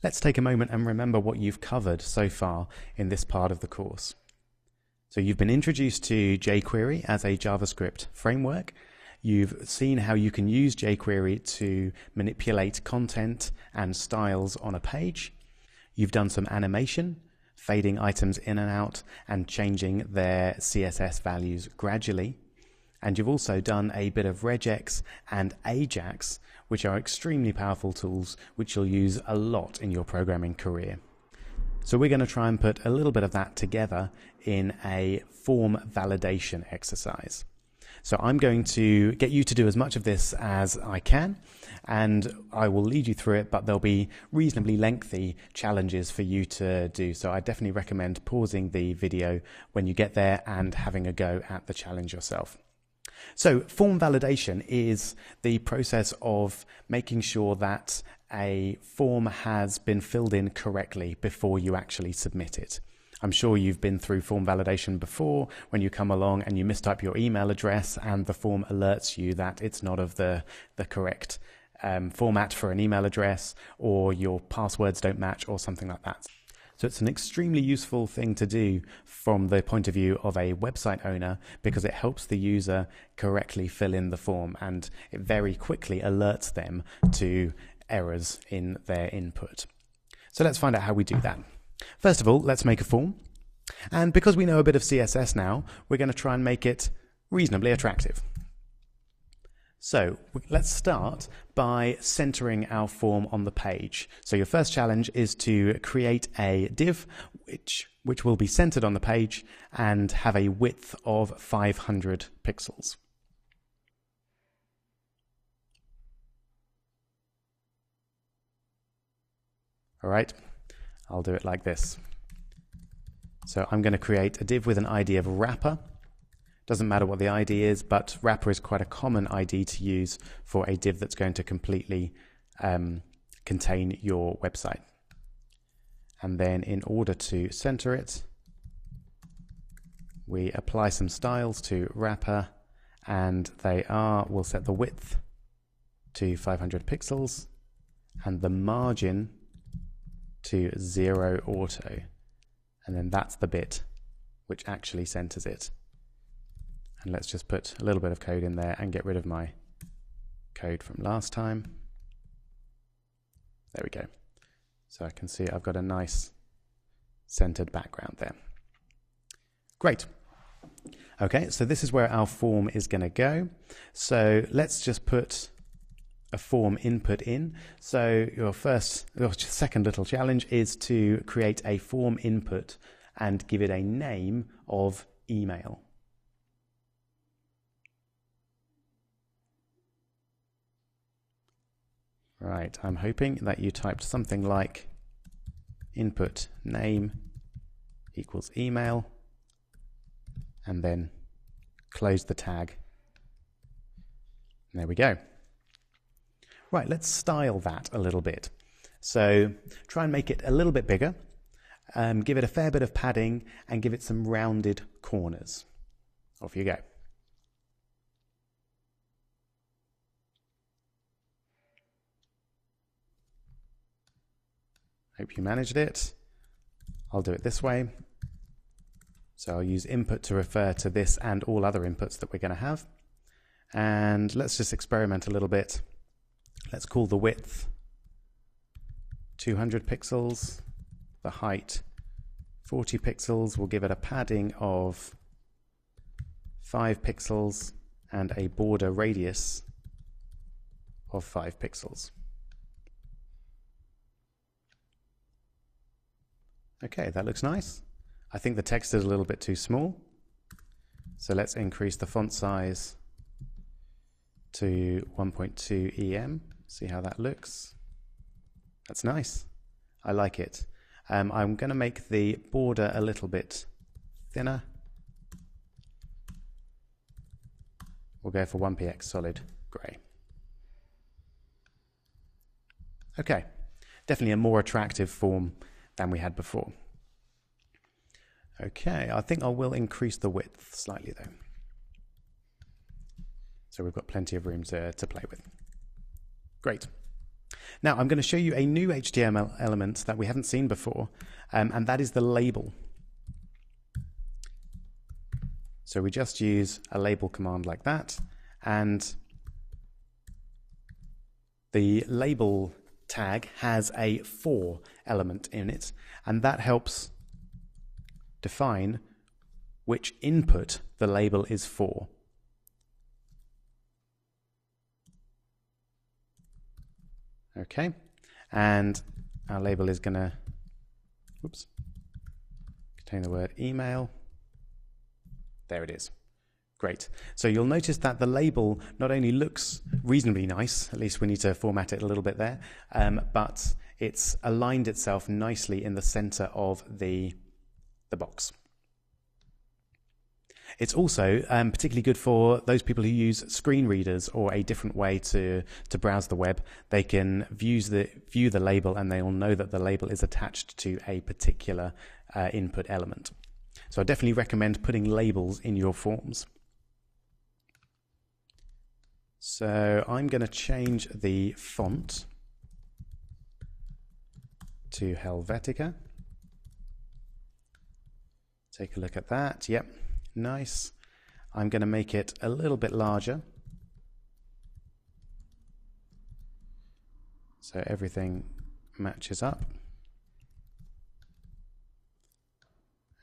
Let's take a moment and remember what you've covered so far in this part of the course. So you've been introduced to jQuery as a JavaScript framework. You've seen how you can use jQuery to manipulate content and styles on a page. You've done some animation, fading items in and out and changing their CSS values gradually. And you've also done a bit of regex and ajax, which are extremely powerful tools which you'll use a lot in your programming career. So we're going to try and put a little bit of that together in a form validation exercise. So I'm going to get you to do as much of this as I can, and I will lead you through it, but there'll be reasonably lengthy challenges for you to do. So I definitely recommend pausing the video when you get there and having a go at the challenge yourself. So form validation is the process of making sure that a form has been filled in correctly before you actually submit it. I'm sure you've been through form validation before when you come along and you mistype your email address and the form alerts you that it's not of the correct format for an email address, or your passwords don't match or something like that. So it's an extremely useful thing to do from the point of view of a website owner, because it helps the user correctly fill in the form and it very quickly alerts them to errors in their input. So let's find out how we do that. First of all, let's make a form. And because we know a bit of CSS now, we're going to try and make it reasonably attractive. So let's start by centering our form on the page. So your first challenge is to create a div which will be centered on the page and have a width of 500 pixels. All right, I'll do it like this. So I'm going to create a div with an ID of wrapper. Doesn't matter what the ID is, but wrapper is quite a common ID to use for a div that's going to completely contain your website. And then in order to center it, we apply some styles to wrapper, and we'll set the width to 500 pixels and the margin to 0 auto. And then that's the bit which actually centers it. And let's just put a little bit of code in there and get rid of my code from last time. There we go. So I can see I've got a nice centered background there. Great. Okay, so this is where our form is going to go. So let's just put a form input in. So your second little challenge is to create a form input and give it a name of email. Right, I'm hoping that you typed something like input name equals email and then close the tag. There we go. Right, let's style that a little bit. So try and make it a little bit bigger, give it a fair bit of padding and give it some rounded corners. Off you go. Hope you managed it. I'll do it this way. So I'll use input to refer to this and all other inputs that we're going to have. And let's just experiment a little bit. Let's call the width 200 pixels, the height 40 pixels. We'll give it a padding of 5 pixels and a border radius of 5 pixels. Okay, that looks nice. I think the text is a little bit too small. So let's increase the font size to 1.2 EM. See how that looks. That's nice. I like it. I'm going to make the border a little bit thinner. We'll go for 1px solid grey. Okay, definitely a more attractive form than we had before. Okay, I think I will increase the width slightly though. So we've got plenty of room to play with. Great. Now I'm going to show you a new HTML element that we haven't seen before, and that is the label. So we just use a label command like that, and the label tag has a for element in it, and that helps define which input the label is for. Okay, and our label is going to contain the word email. There it is. Great. So you'll notice that the label not only looks reasonably nice, at least we need to format it a little bit there, but it's aligned itself nicely in the center of the box. It's also particularly good for those people who use screen readers or a different way to browse the web. They can view the label, and they will know that the label is attached to a particular input element. So I definitely recommend putting labels in your forms. So I'm going to change the font to Helvetica. Take a look at that. Yep, nice. I'm going to make it a little bit larger, so everything matches up.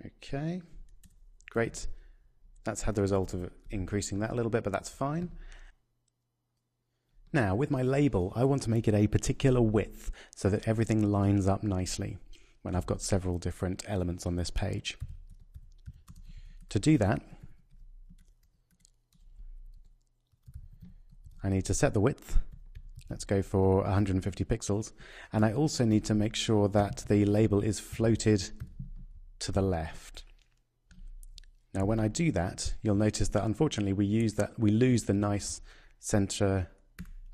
Okay, great. That's had the result of increasing that a little bit, but that's fine. Now, with my label, I want to make it a particular width so that everything lines up nicely when I've got several different elements on this page. To do that, I need to set the width. Let's go for 150 pixels. And I also need to make sure that the label is floated to the left. Now, when I do that, you'll notice that unfortunately we lose the nice center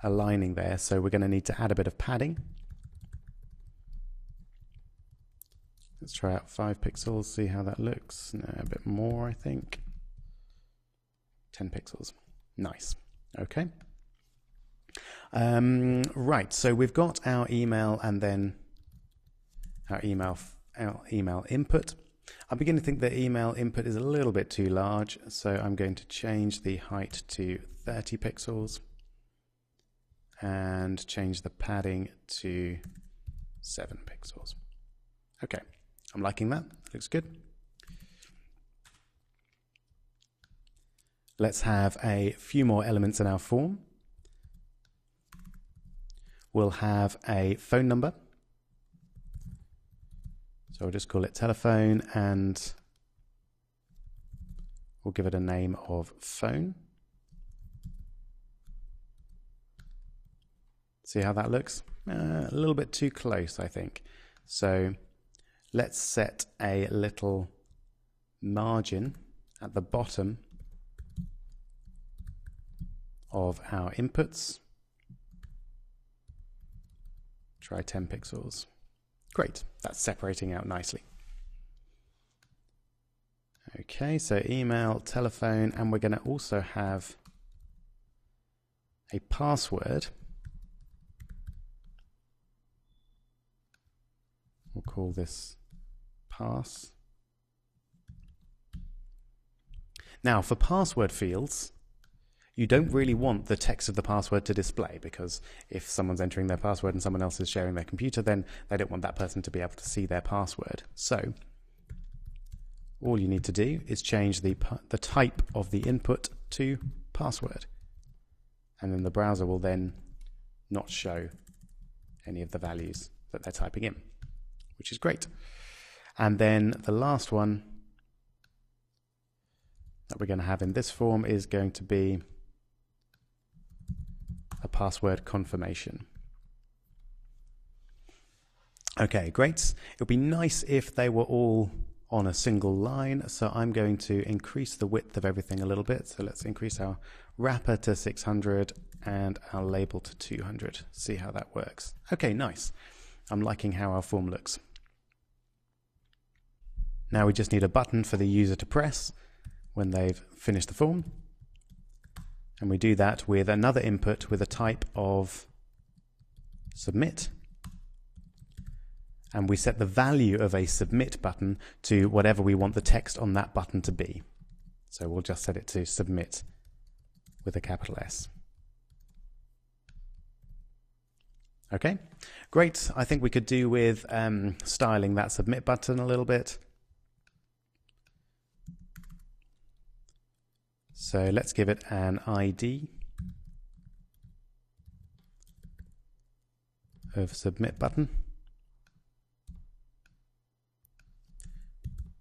aligning there, so we're going to need to add a bit of padding. Let's try out 5 pixels, see how that looks. No, a bit more, I think. 10 pixels. Nice. Okay. Right, so we've got our email and then our email input. I'm beginning to think that email input is a little bit too large, so I'm going to change the height to 30 pixels and change the padding to 7 pixels. Okay, I'm liking that. Looks good. Let's have a few more elements in our form. We'll have a phone number. So we'll just call it telephone, and we'll give it a name of phone. See how that looks? A little bit too close, I think. So let's set a little margin at the bottom of our inputs. Try 10 pixels. Great, that's separating out nicely. Okay, so email, telephone, and we're going to also have a password. We'll call this pass. Now, for password fields, you don't really want the text of the password to display, because if someone's entering their password and someone else is sharing their computer, then they don't want that person to be able to see their password. So all you need to do is change the type of the input to password, and then the browser will then not show any of the values that they're typing in, which is great. And then the last one that we're going to have in this form is going to be a password confirmation. Okay, great. It would be nice if they were all on a single line, so I'm going to increase the width of everything a little bit. So let's increase our wrapper to 600 and our label to 200. See how that works. Okay, nice. I'm liking how our form looks. Now we just need a button for the user to press when they've finished the form. And we do that with another input with a type of submit, and we set the value of a submit button to whatever we want the text on that button to be. So we'll just set it to submit with a capital S. Okay, great. I think we could do with styling that submit button a little bit. So let's give it an ID of submit button.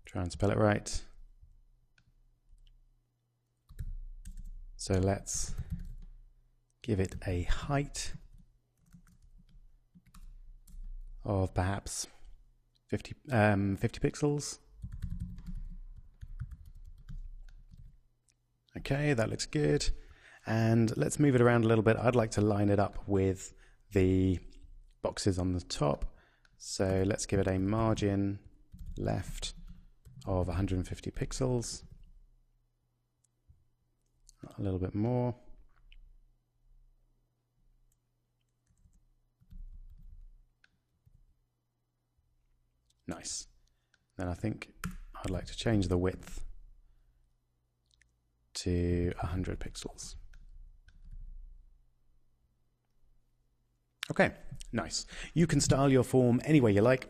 Try and spell it right. So let's give it a height of perhaps 50 pixels. Okay, that looks good. And let's move it around a little bit. I'd like to line it up with the boxes on the top. So let's give it a margin left of 150 pixels. A little bit more. Nice. Then I think I'd like to change the width to 100 pixels. Okay, nice. You can style your form any way you like.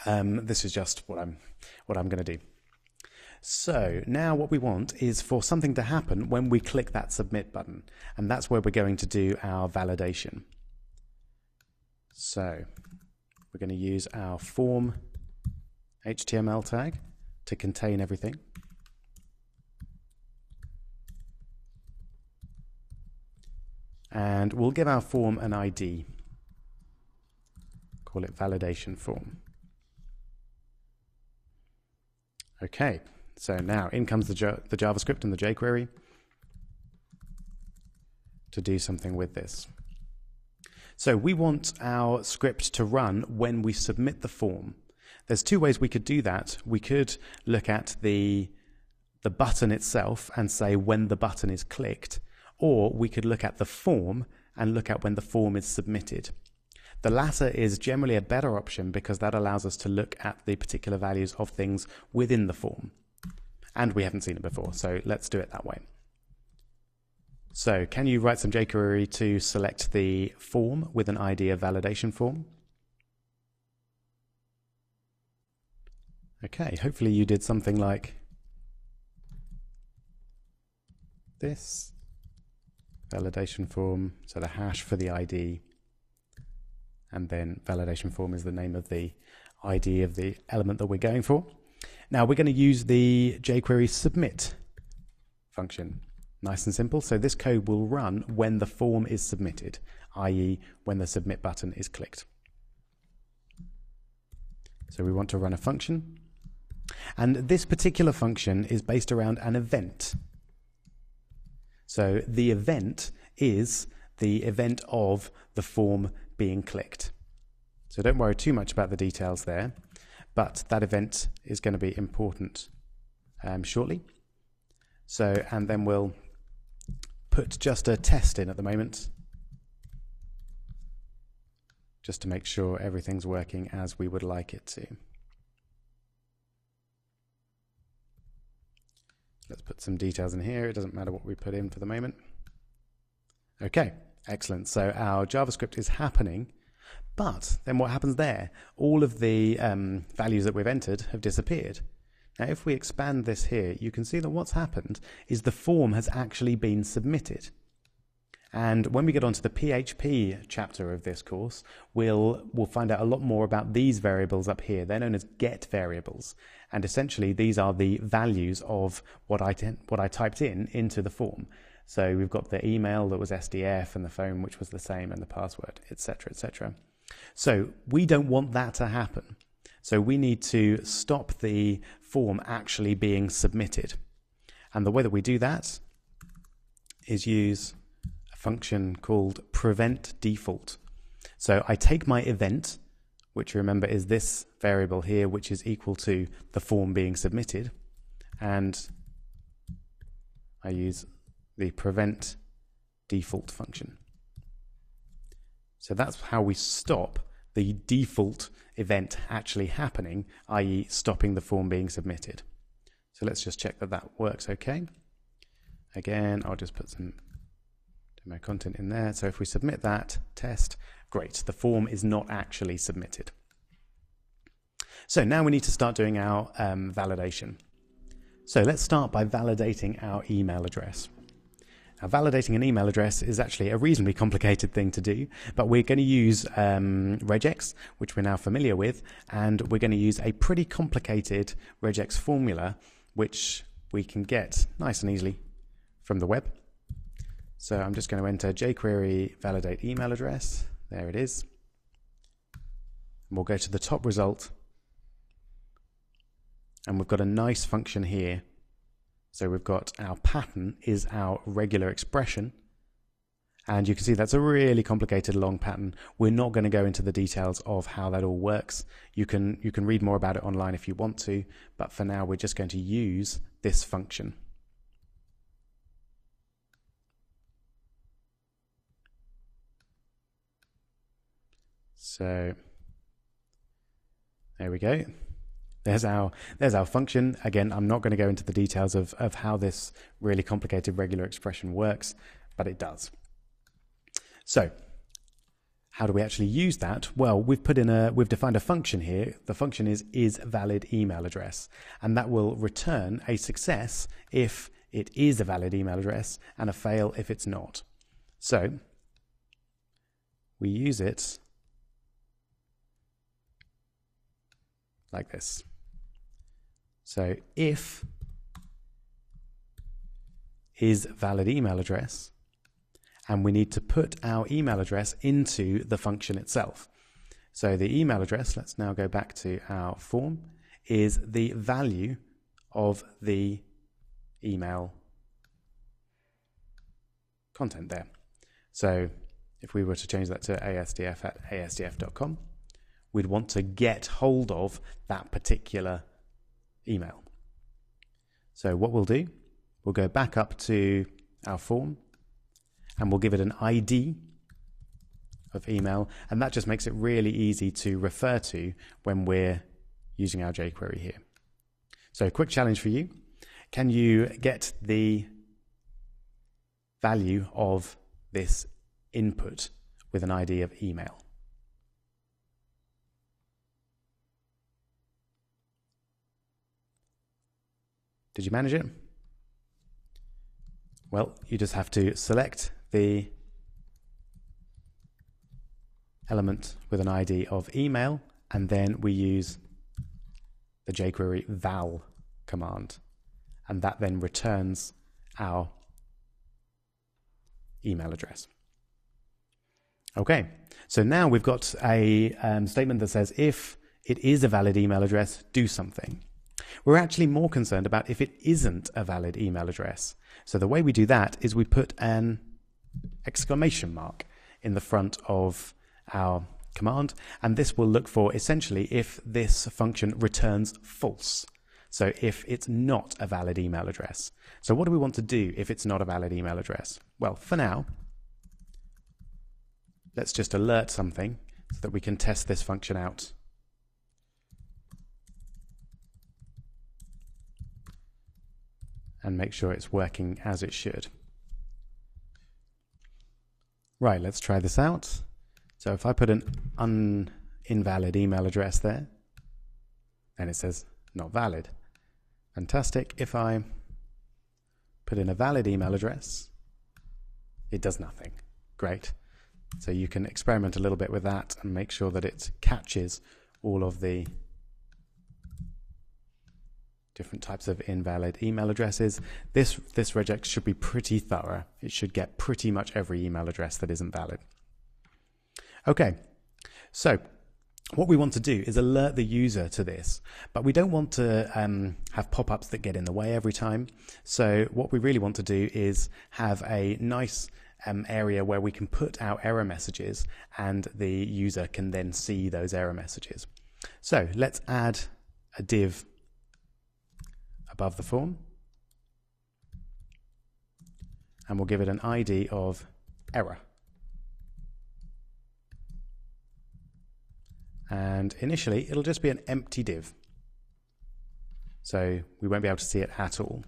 This is just what I'm going to do. So now what we want is for something to happen when we click that submit button, and that's where we're going to do our validation. So we're going to use our form HTML tag to contain everything. And we'll give our form an ID. Call it validation form. Okay, so now in comes the JavaScript and the jQuery to do something with this. So we want our script to run when we submit the form. There's two ways we could do that. We could look at the button itself and say when the button is clicked, or we could look at the form and look at when the form is submitted. The latter is generally a better option because that allows us to look at the particular values of things within the form. And we haven't seen it before, so let's do it that way. So can you write some jQuery to select the form with an ID of validation form? Okay, hopefully you did something like this. Validation form, so the hash for the ID, and then validation form is the name of the ID of the element that we're going for. Now we're going to use the jQuery submit function. Nice and simple. So this code will run when the form is submitted, i.e. when the submit button is clicked. So we want to run a function. And this particular function is based around an event. So the event is the event of the form being clicked. So don't worry too much about the details there, but that event is going to be important shortly. So, and then we'll put just a test in at the moment, just to make sure everything's working as we would like it to. Let's put some details in here. It doesn't matter what we put in for the moment. Okay, excellent. So our JavaScript is happening, but then what happens there? All of the values that we've entered have disappeared. Now, if we expand this here, you can see that what's happened is the form has actually been submitted. And when we get onto the PHP chapter of this course, we'll find out a lot more about these variables up here. They're known as get variables. And essentially, these are the values of what I typed into the form. So we've got the email that was SDF and the phone, which was the same, and the password, etc., etc. So we don't want that to happen. So we need to stop the form actually being submitted. And the way that we do that is use a function called prevent default. So I take my event, which remember is this variable here, which is equal to the form being submitted, and I use the prevent default function. So that's how we stop the default event actually happening, i.e. stopping the form being submitted. So let's just check that that works okay. Again, I'll just put some demo content in there. So if we submit that test, great, the form is not actually submitted. So now we need to start doing our validation. So let's start by validating our email address. Now, validating an email address is actually a reasonably complicated thing to do, but we're going to use regex, which we're now familiar with, and we're going to use a pretty complicated regex formula, which we can get nice and easily from the web. So I'm just going to enter jQuery validate email address. There it is. And we'll go to the top result. And we've got a nice function here. So we've got our pattern is our regular expression. And you can see that's a really complicated long pattern. We're not going to go into the details of how that all works. You can read more about it online if you want to, but for now we're just going to use this function. So there we go. There's our function. Again, I'm not going to go into the details of how this really complicated regular expression works, but it does. So how do we actually use that? Well, we've defined a function here. The function is valid email address, and that will return a success if it is a valid email address and a fail if it's not. So we use it like this. So if is valid email address, and we need to put our email address into the function itself. So the email address, let's now go back to our form, is the value of the email content there. So if we were to change that to asdf@asdf.com, we'd want to get hold of that particular email. So what we'll do, we'll go back up to our form and we'll give it an ID of email, and that just makes it really easy to refer to when we're using our jQuery here. So quick challenge for you. Can you get the value of this input with an ID of email? Did you manage it? Well, you just have to select the element with an ID of email, and then we use the jQuery val command, and that then returns our email address. Okay, so now we've got a statement that says if it is a valid email address, do something. We're actually more concerned about if it isn't a valid email address. So the way we do that is we put an exclamation mark in the front of our command, and this will look for essentially if this function returns false. So if it's not a valid email address. So what do we want to do if it's not a valid email address? Well, for now, let's just alert something so that we can test this function out. And make sure it's working as it should. Right, let's try this out. So if I put an invalid email address there, then it says not valid. Fantastic. If I put in a valid email address, it does nothing. Great. So you can experiment a little bit with that and make sure that it catches all of the different types of invalid email addresses. This regex should be pretty thorough. It should get pretty much every email address that isn't valid. Okay, so what we want to do is alert the user to this, but we don't want to have pop-ups that get in the way every time. So what we really want to do is have a nice area where we can put our error messages and the user can then see those error messages. So let's add a div above the form, and we'll give it an ID of error. And initially, it'll just be an empty div. So we won't be able to see it at all.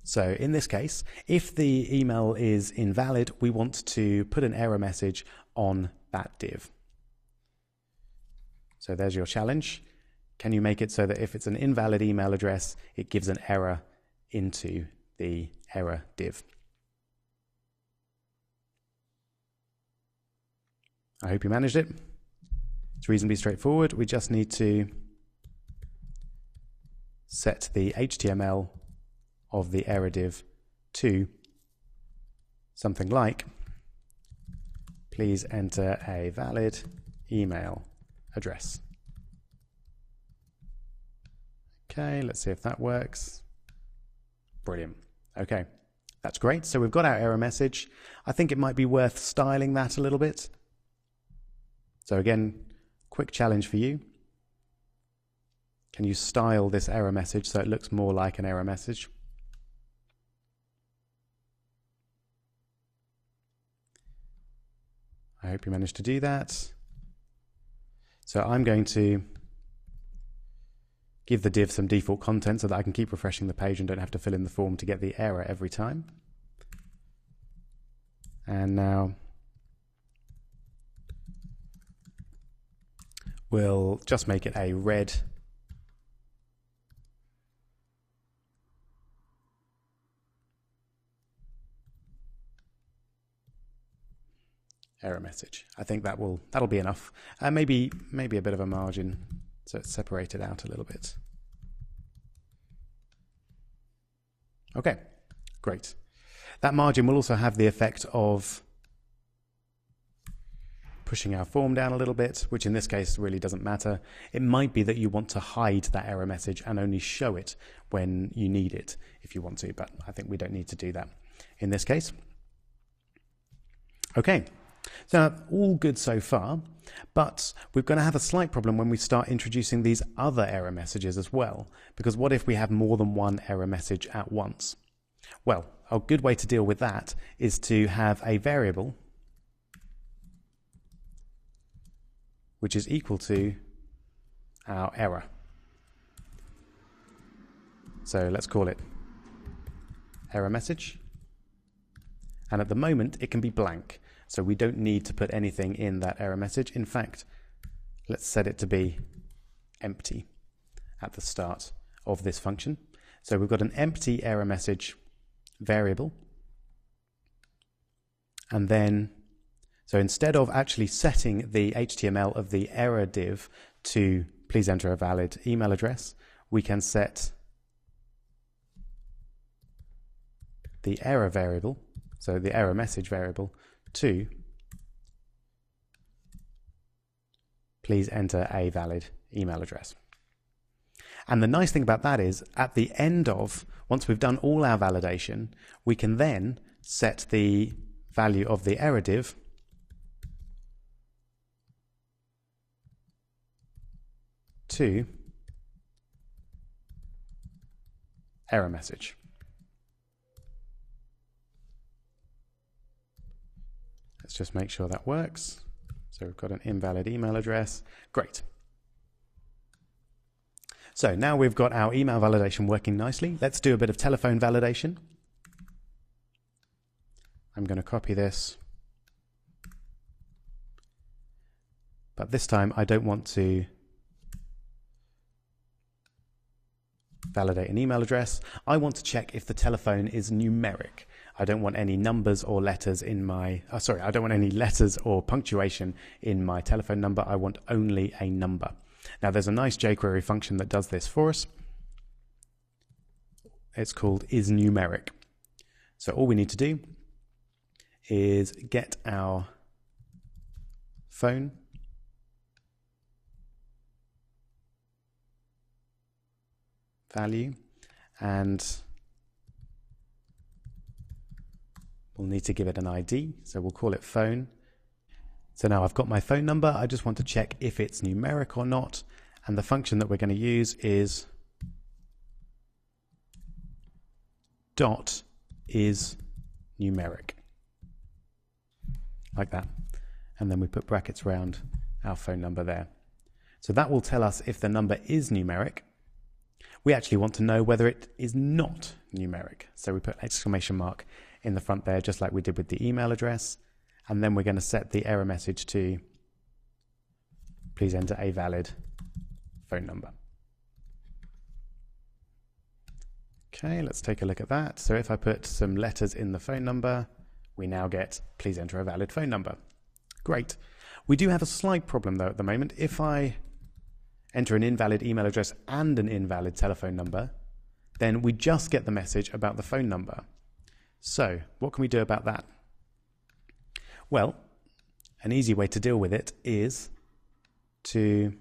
So in this case, if the email is invalid, we want to put an error message on that div. So there's your challenge. Can you make it so that if it's an invalid email address, it gives an error into the error div? I hope you managed it. It's reasonably straightforward. We just need to set the HTML of the error div to something like, please enter a valid email address. Okay, let's see if that works. Brilliant. Okay, that's great. So we've got our error message. I think it might be worth styling that a little bit. So again, quick challenge for you. Can you style this error message so it looks more like an error message? I hope you managed to do that. So I'm going to give the div some default content so that I can keep refreshing the page and don't have to fill in the form to get the error every time. And now we'll just make it a red error message. I think that'll be enough. Maybe a bit of a margin so it's separated out a little bit. Okay, great. That margin will also have the effect of pushing our form down a little bit, which in this case really doesn't matter. It might be that you want to hide that error message and only show it when you need it if you want to, but I think we don't need to do that in this case. Okay. So all good so far, but we're going to have a slight problem when we start introducing these other error messages as well, because what if we have more than one error message at once? Well, a good way to deal with that is to have a variable which is equal to our error. So let's call it error message. And at the moment, it can be blank. So we don't need to put anything in that error message. In fact, let's set it to be empty at the start of this function. So we've got an empty error message variable. And then, so instead of actually setting the HTML of the error div to please enter a valid email address, we can set the error variable, so the error message variable, to please enter a valid email address. And the nice thing about that is at the end of, once we've done all our validation, we can then set the value of the error div to error message. Let's just make sure that works. So we've got an invalid email address. Great. So now we've got our email validation working nicely. Let's do a bit of telephone validation. I'm going to copy this. But this time I don't want to validate an email address. I want to check if the telephone is numeric. I don't want any numbers or letters in my, I don't want any letters or punctuation in my telephone number. I want only a number. Now there's a nice jQuery function that does this for us. It's called isNumeric. So all we need to do is get our phone value, and we'll need to give it an ID, so we'll call it phone. So now I've got my phone number. I just want to check if it's numeric or not, and the function that we're going to use is dot is numeric. like that. And then we put brackets around our phone number there. So that will tell us if the number is numeric. We actually want to know whether it is not numeric. So we put exclamation mark in the front there, just like we did with the email address. And then we're going to set the error message to please enter a valid phone number. Okay, let's take a look at that. So if I put some letters in the phone number, we now get please enter a valid phone number. Great. We do have a slight problem though at the moment. If I enter an invalid email address and an invalid telephone number, then we just get the message about the phone number. So what can we do about that? Well, an easy way to deal with it is to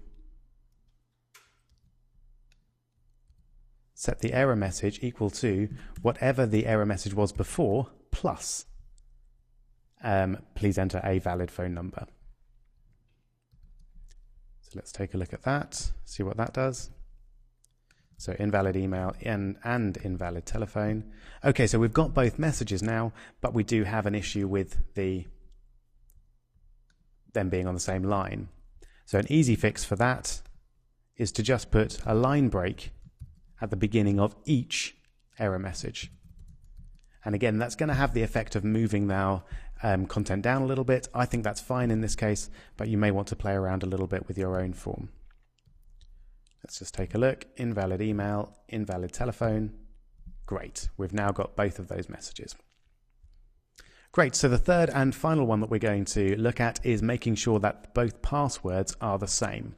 set the error message equal to whatever the error message was before plus please enter a valid phone number. So let's take a look at that, see what that does. So invalid email and invalid telephone. Okay, so we've got both messages now, but we do have an issue with them being on the same line. So an easy fix for that is to just put a line break at the beginning of each error message. And again, that's going to have the effect of moving our content down a little bit. I think that's fine in this case, but you may want to play around a little bit with your own form. Let's just take a look. Invalid email, invalid telephone. Great. We've now got both of those messages. Great. So the third and final one that we're going to look at is making sure that both passwords are the same.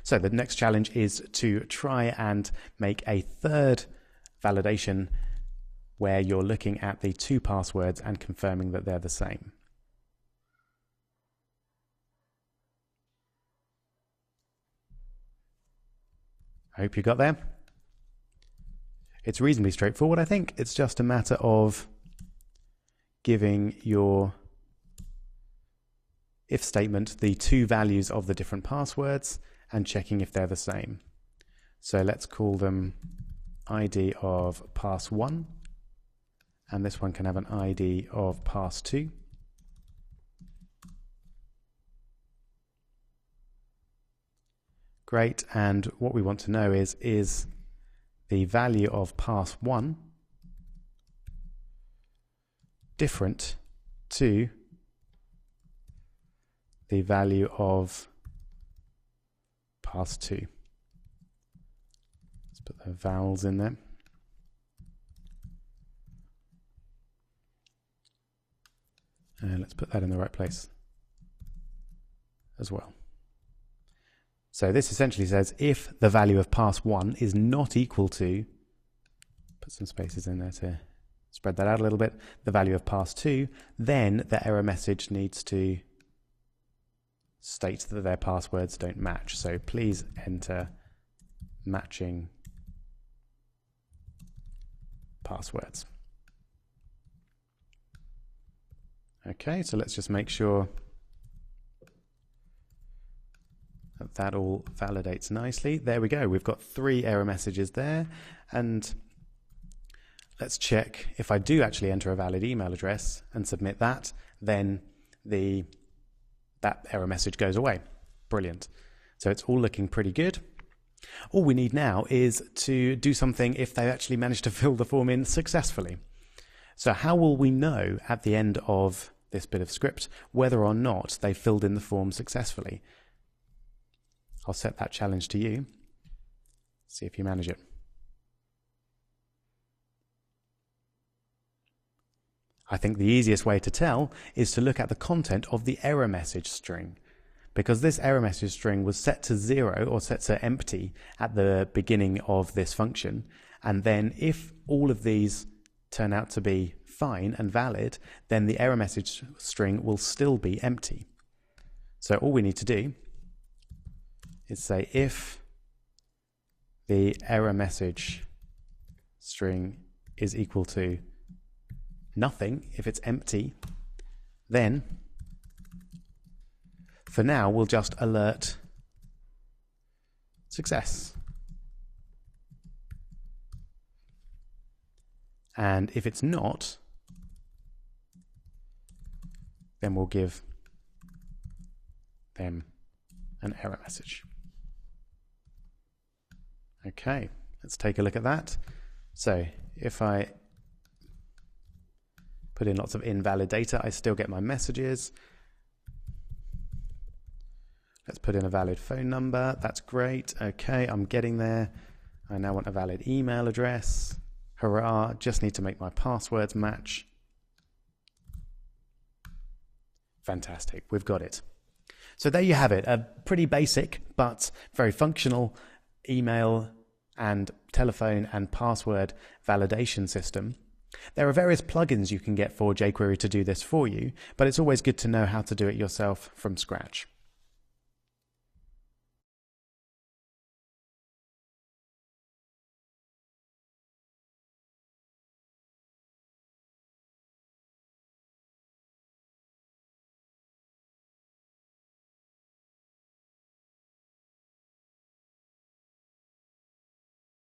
So the next challenge is to try and make a third validation where you're looking at the two passwords and confirming that they're the same. I hope you got there. It's reasonably straightforward, I think. It's just a matter of giving your if statement the two values of the different passwords and checking if they're the same. So let's call them ID of pass1, and this one can have an ID of pass2. Great, and what we want to know is the value of pass1 different to the value of pass2. Let's put the vowels in there. And let's put that in the right place as well. So this essentially says if the value of pass1 is not equal to, put some spaces in there to spread that out a little bit, the value of pass2, then the error message needs to state that their passwords don't match. So please enter matching passwords. Okay, so let's just make sure that all validates nicely. There we go. We've got 3 error messages there. And let's check if I do actually enter a valid email address and submit that, then that error message goes away. Brilliant. So it's all looking pretty good. All we need now is to do something if they actually managed to fill the form in successfully. So how will we know at the end of this bit of script whether or not they filled in the form successfully? I'll set that challenge to you. See if you manage it. I think the easiest way to tell is to look at the content of the error message string, because this error message string was set to 0 or set to empty at the beginning of this function, and then if all of these turn out to be fine and valid, then the error message string will still be empty. So all we need to do is say if the error message string is equal to nothing, if it's empty, then for now we'll just alert success. And if it's not, then we'll give them an error message. Okay, let's take a look at that. So if I put in lots of invalid data, I still get my messages. Let's put in a valid phone number. That's great. Okay, I'm getting there. I now want a valid email address. Hurrah, just need to make my passwords match. Fantastic, we've got it. So there you have it, a pretty basic but very functional email and telephone and password validation system. There are various plugins you can get for jQuery to do this for you, but it's always good to know how to do it yourself from scratch.